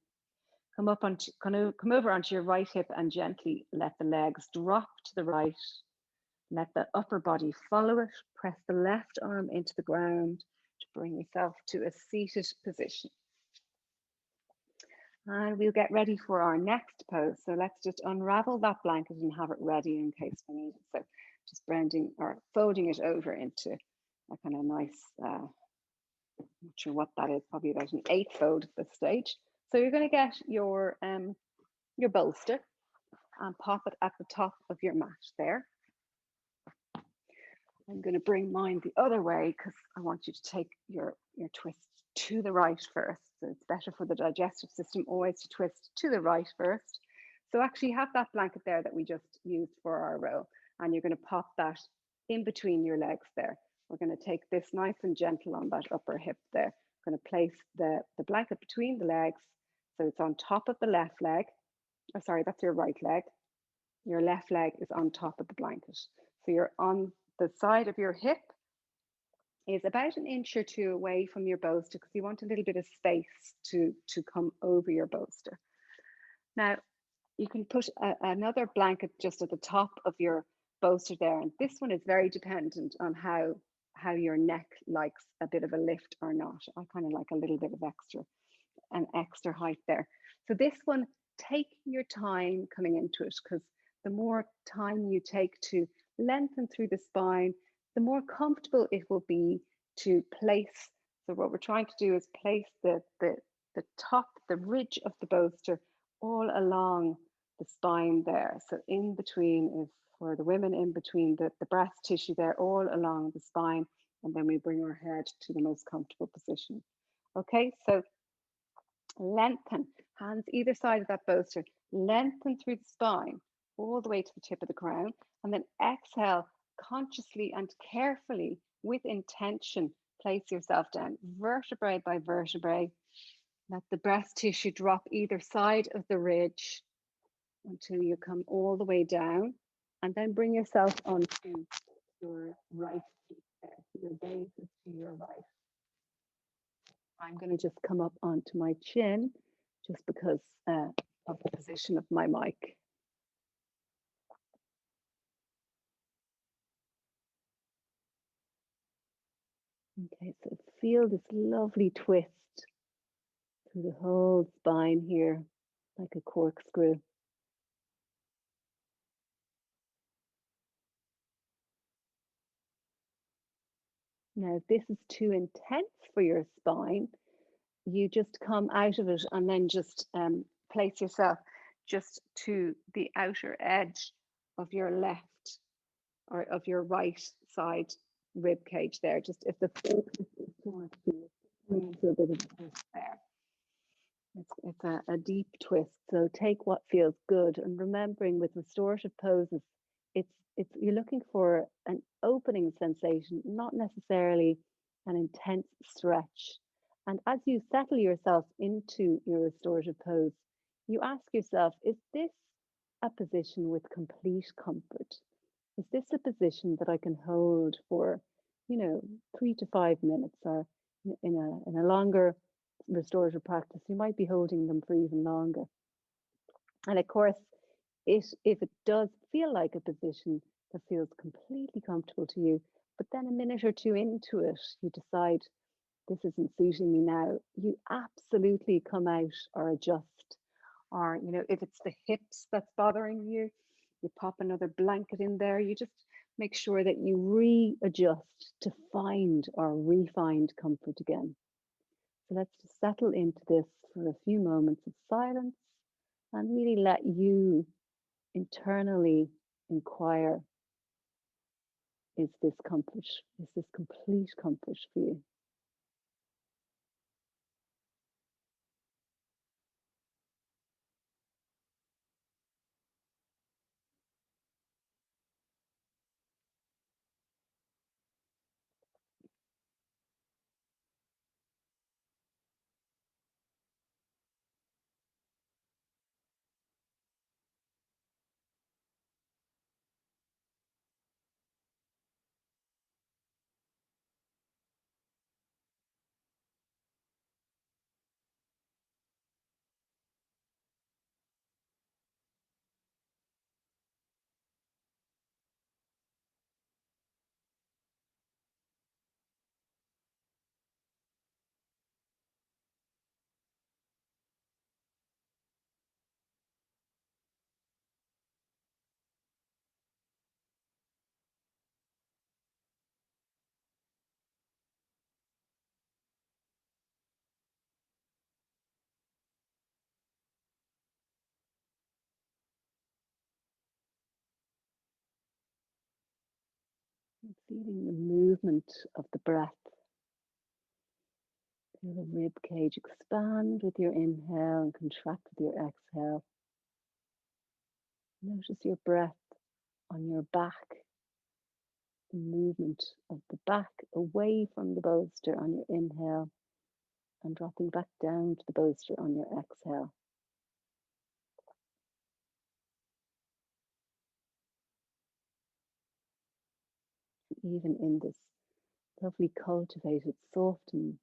Come up onto, come over onto your right hip and gently let the legs drop to the right. Let the upper body follow it. Press the left arm into the ground to bring yourself to a seated position. And we'll get ready for our next pose. So let's just unravel that blanket and have it ready in case we need it. So just bending or folding it over into a kind of nice, not sure what that is, probably about an 8 fold at this stage. So you're going to get your bolster and pop it at the top of your mat there. I'm going to bring mine the other way because I want you to take your twist to the right first. So it's better for the digestive system always to twist to the right first. So actually have that blanket there that we just used for our row, and you're going to pop that in between your legs there. We're going to take this nice and gentle on that upper hip there. We're going to place the blanket between the legs. So it's on top of the left leg. Oh, sorry, that's your right leg. Your left leg is on top of the blanket. So you're on the side of your hip is about an inch or two away from your bolster because you want a little bit of space to come over your bolster. Now, you can put another blanket just at the top of your bolster there. And this one is very dependent on how your neck likes a bit of a lift or not. I kind of like a little bit of extra height there. So this one, take your time coming into it because the more time you take to lengthen through the spine, the more comfortable it will be to place. So what we're trying to do is place the top, the ridge of the bolster all along the spine there. So in between is for the women, in between the breast tissue there, all along the spine. And then we bring our head to the most comfortable position. Okay, so lengthen, hands either side of that bolster, lengthen through the spine, all the way to the tip of the crown, and then exhale consciously and carefully with intention. Place yourself down, vertebrae by vertebrae. Let the breast tissue drop either side of the ridge until you come all the way down, and then bring yourself onto your right feet there. Your gaze is to your right. I'm going to just come up onto my chin just because of the position of my mic. Okay, so feel this lovely twist through the whole spine here, like a corkscrew. Now, if this is too intense for your spine, you just come out of it and then just place yourself just to the outer edge of your left or of your right side rib cage there. Just if the focus is too much, into a bit of a twist there. It's a deep twist. So take what feels good, and remembering with restorative poses, it's you're looking for an opening sensation, not necessarily an intense stretch. And as you settle yourself into your restorative pose, you ask yourself, is this a position with complete comfort? Is this a position that I can hold for, 3 to 5 minutes, or in a longer restorative practice, you might be holding them for even longer. And of course, if it does feel like a position that feels completely comfortable to you, but then a minute or two into it, you decide this isn't suiting me now, you absolutely come out or adjust. Or, if it's the hips that's bothering you, you pop another blanket in there. You just make sure that you readjust to find or re-find comfort again. So let's just settle into this for a few moments of silence and really let you internally inquire, is this comfort? Is this complete comfort for you? Feeling the movement of the breath. Feel the rib cage expand with your inhale and contract with your exhale. Notice your breath on your back, the movement of the back away from the bolster on your inhale and dropping back down to the bolster on your exhale. Even in this lovely cultivated, soft and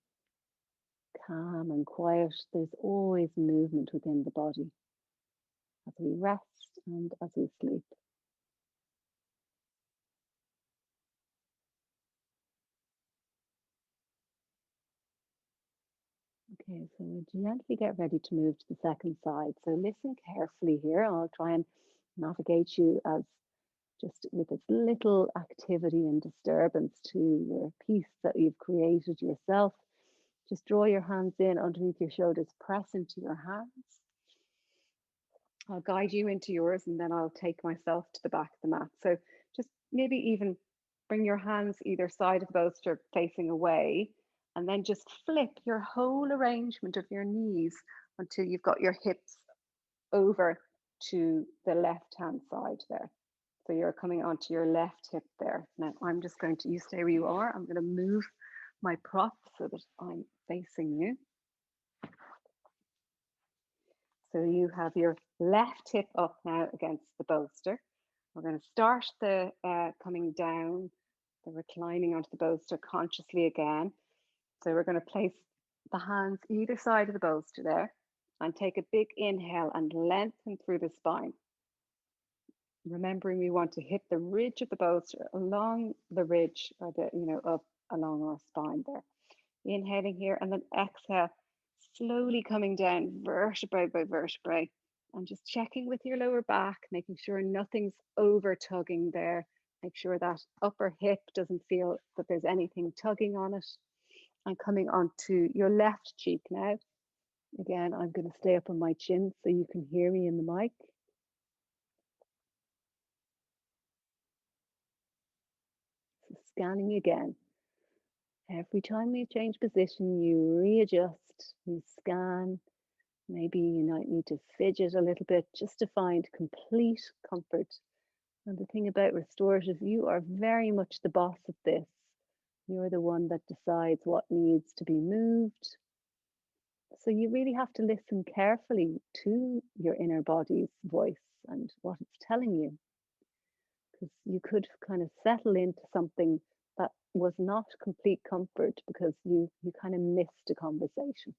calm and quiet, there's always movement within the body as we rest and as we sleep. Okay, so we'll gently get ready to move to the second side. So listen carefully here. I'll try and navigate you as just with as little activity and disturbance to your piece that you've created yourself. Just draw your hands in underneath your shoulders, press into your hands. I'll guide you into yours and then I'll take myself to the back of the mat. So just maybe even bring your hands either side of the bolster facing away and then just flip your whole arrangement of your knees until you've got your hips over to the left hand side there. So you're coming onto your left hip there. Now I'm just going to, you stay where you are. I'm going to move my prop so that I'm facing you. So you have your left hip up now against the bolster. We're going to start the coming down, the reclining onto the bolster consciously again. So we're going to place the hands either side of the bolster there and take a big inhale and lengthen through the spine. Remembering we want to hit the ridge of the bolster along the ridge or the, up along our spine there. Inhaling here and then exhale, slowly coming down vertebrae by vertebrae and just checking with your lower back, making sure nothing's over tugging there. Make sure that upper hip doesn't feel that there's anything tugging on it. And coming onto your left cheek now. Again, I'm going to stay up on my chin so you can hear me in the mic. So scanning again. Every time you change position, you readjust, you scan. Maybe you might need to fidget a little bit just to find complete comfort. And the thing about restorative, you are very much the boss of this. You're the one that decides what needs to be moved. So you really have to listen carefully to your inner body's voice and what it's telling you. Because you could kind of settle into something that was not complete comfort because you kind of missed a conversation.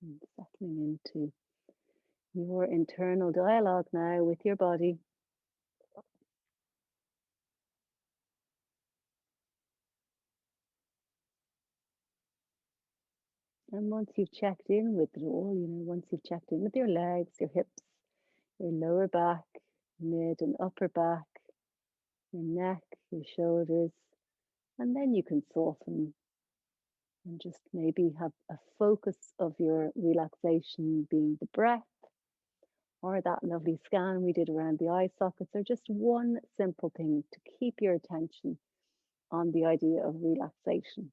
And settling into your internal dialogue now with your body. And once you've checked in with it all, once you've checked in with your legs, your hips, your lower back, mid and upper back, your neck, your shoulders, and then you can soften and just maybe have a focus of your relaxation being the breath or that lovely scan we did around the eye sockets, or just one simple thing to keep your attention on the idea of relaxation.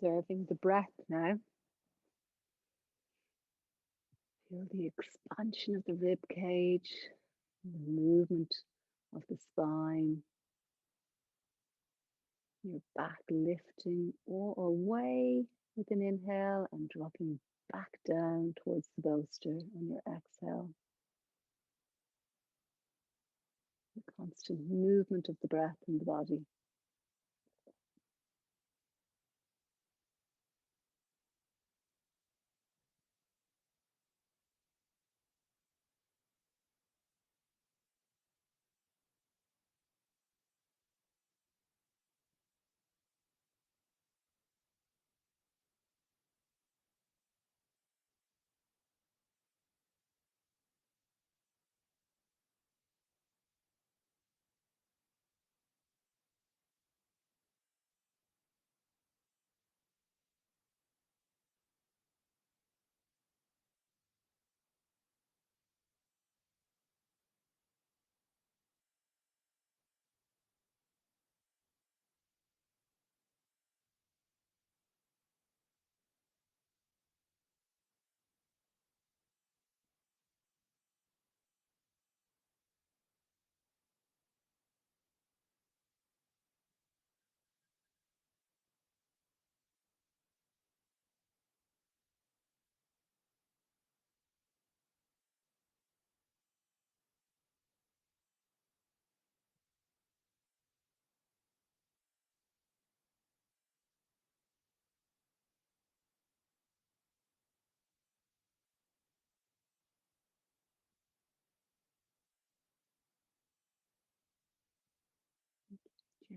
Observing the breath now. Feel the expansion of the rib cage, the movement of the spine, your back lifting all away with an inhale and dropping back down towards the bolster on your exhale. The constant movement of the breath in the body.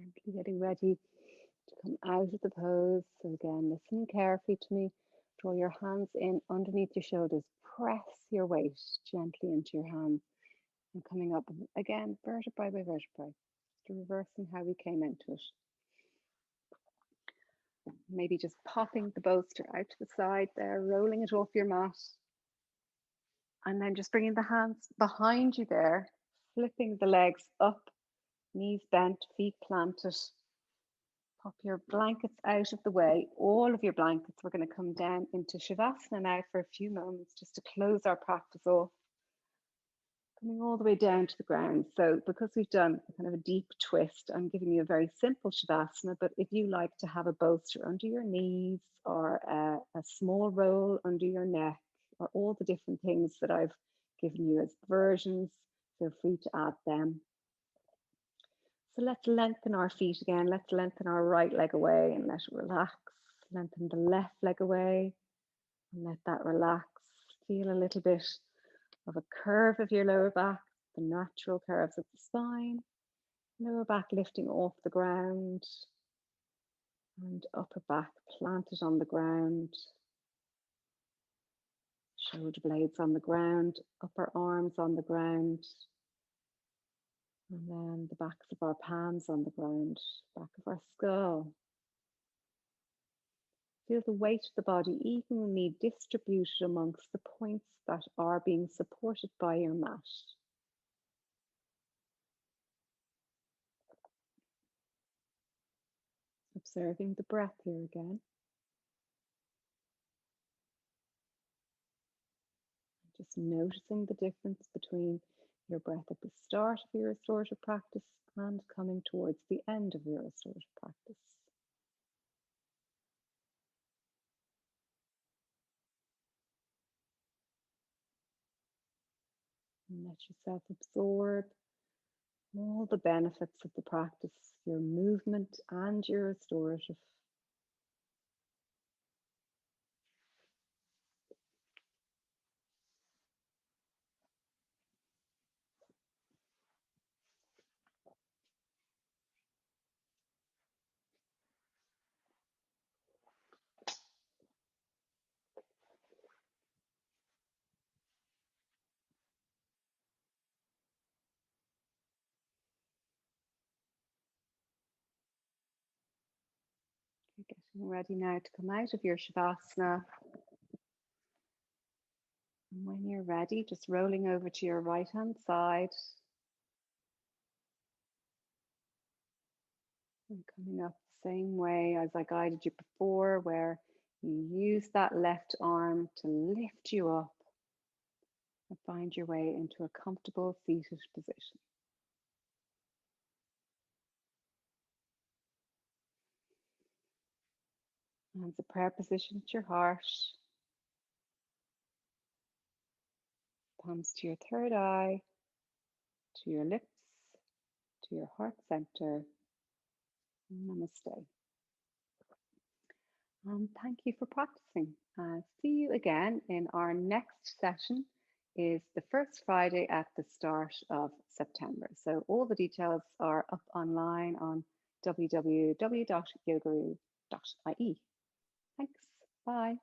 Gently getting ready to come out of the pose. So again, listen carefully to me. Draw your hands in underneath your shoulders. Press your weight gently into your hands. And coming up again, vertebrae by vertebrae. Just reversing how we came into it. Maybe just popping the bolster out to the side there, rolling it off your mat. And then just bringing the hands behind you there, flipping the legs up, knees bent, feet planted. Pop your blankets out of the way, all of your blankets. We're going to come down into Shavasana now for a few moments just to close our practice off. Coming all the way down to the ground. So because we've done kind of a deep twist, I'm giving you a very simple Shavasana, but if you like to have a bolster under your knees or a small roll under your neck or all the different things that I've given you as versions, feel free to add them. So let's lengthen our feet again. Let's lengthen our right leg away and let it relax. Lengthen the left leg away and let that relax. Feel a little bit of a curve of your lower back, the natural curves of the spine. Lower back lifting off the ground and upper back planted on the ground. Shoulder blades on the ground, upper arms on the ground. And then the backs of our palms on the ground, back of our skull. Feel the weight of the body evenly distributed amongst the points that are being supported by your mat. Observing the breath here again. Just noticing the difference between your breath at the start of your restorative practice and coming towards the end of your restorative practice. And let yourself absorb all the benefits of the practice, your movement and your restorative. You're getting ready now to come out of your Shavasana. And when you're ready, just rolling over to your right hand side. And coming up the same way as I guided you before, where you use that left arm to lift you up and find your way into a comfortable seated position. Hands a prayer position at your heart. Palms to your third eye, to your lips, to your heart center. Namaste. Thank you for practicing. See you again in our next session is the first Friday at the start of September. So all the details are up online on www.yogaru.ie. Thanks. Bye.